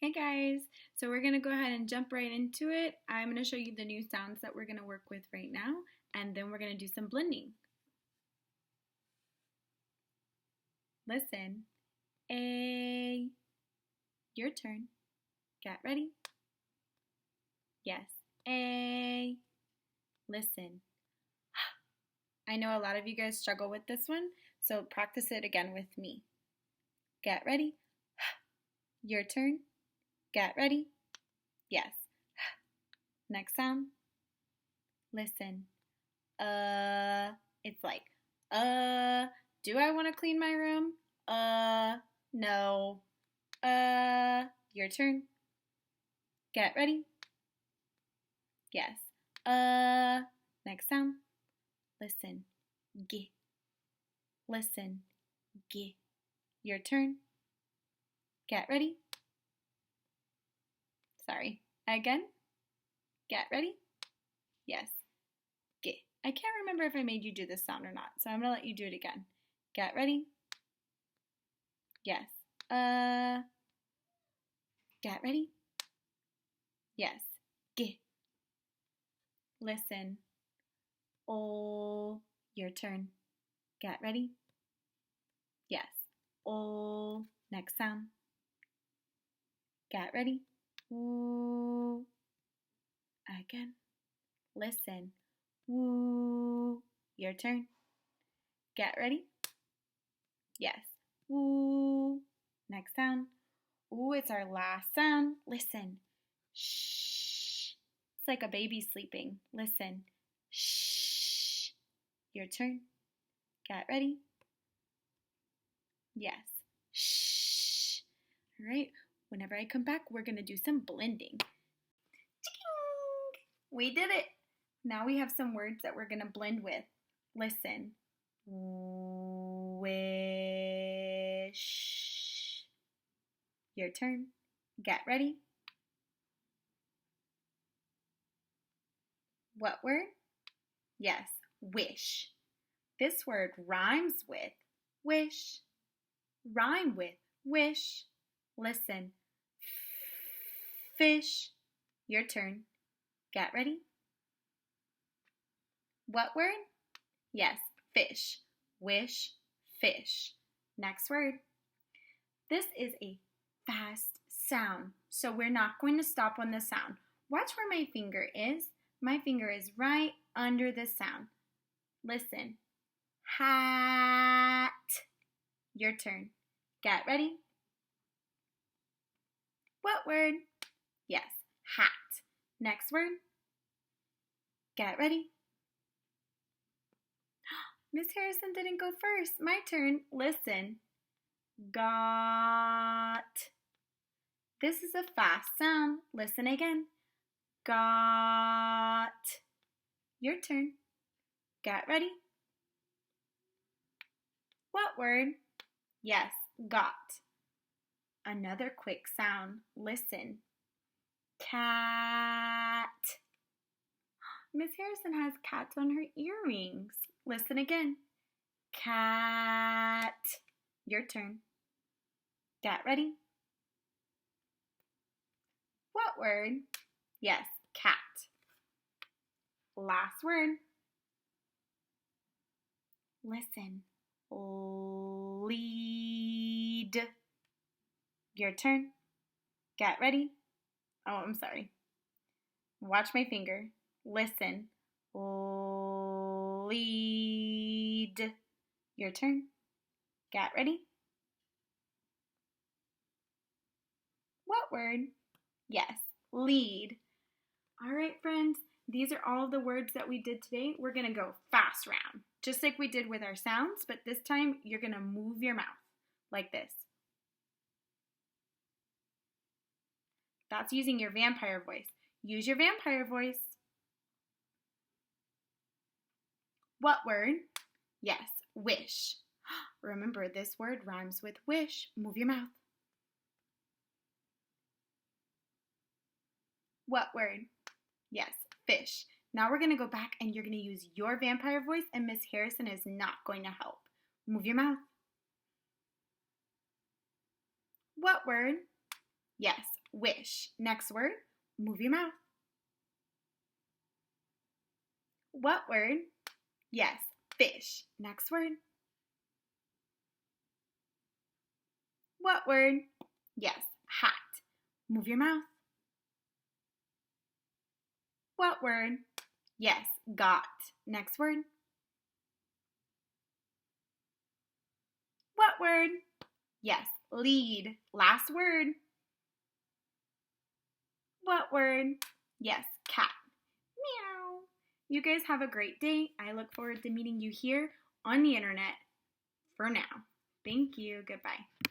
Hey guys, so we're going to go ahead and jump right into it. I'm going to show you the new sounds that we're going to work with right now, and then we're going to do some blending. Listen. A. Your turn. Get ready. Yes. A. Listen. I know a lot of you guys struggle with this one, so practice it again with me. Get ready. Your turn. Get ready. Yes. Next sound. Listen. It's like, do I want to clean my room? No. Your turn. Get ready. Yes. Next sound. Listen. G. Listen. G. Your turn. Get ready. Sorry. Again. Get ready. Yes. Get. I can't remember if I made you do this sound or not, so I'm going to let you do it again. Get ready. Yes. Get ready. Yes. Get. Listen. Oh. Your turn. Get ready. Yes. Oh. Next sound. Get ready. Ooh. Again. Listen. Woo. Your turn. Get ready. Yes. Woo. Next sound. Ooh, it's our last sound. Listen. Shh. It's like a baby sleeping. Listen. Shh. Your turn. Get ready. Yes. Shh. All right. Whenever I come back, we're going to do some blending. We did it. Now we have some words that we're going to blend with. Listen. Wish. Your turn. Get ready. What word? Yes, wish. This word rhymes with wish. Rhyme with wish. Listen. Fish. Your turn. Get ready. What word? Yes, fish. Wish, fish. Next word. This is a fast sound, so we're not going to stop on the sound. Watch where my finger is. My finger is right under the sound. Listen. Hat. Your turn. Get ready. What word? Yes, hat. Next word. Get ready. Miss Harrison didn't go first. My turn. Listen. Got. This is a fast sound. Listen again. Got. Your turn. Get ready. What word? Yes, got. Another quick sound. Listen. Cat. Miss Harrison has cats on her earrings. Listen again. Cat. Your turn. Get ready. What word? Yes, cat. Last word. Listen. Lead. Your turn. Get ready. Oh, I'm sorry. Watch my finger. Listen. Lead. Your turn. Get ready. What word? Yes, lead. All right, friends. These are all the words that we did today. We're going to go fast round, just like we did with our sounds, but this time you're going to move your mouth like this. That's using your vampire voice. Use your vampire voice. What word? Yes, wish. Remember, this word rhymes with wish. Move your mouth. What word? Yes, fish. Now we're going to go back and you're going to use your vampire voice, and Miss Harrison is not going to help. Move your mouth. What word? Yes, wish. Next word, move your mouth. What word? Yes, fish. Next word. What word? Yes, hat. Move your mouth. What word? Yes, got. Next word. What word? Yes, lead. Last word. What word? Yes, cat. Meow. You guys have a great day. I look forward to meeting you here on the internet for now. Thank you. Goodbye.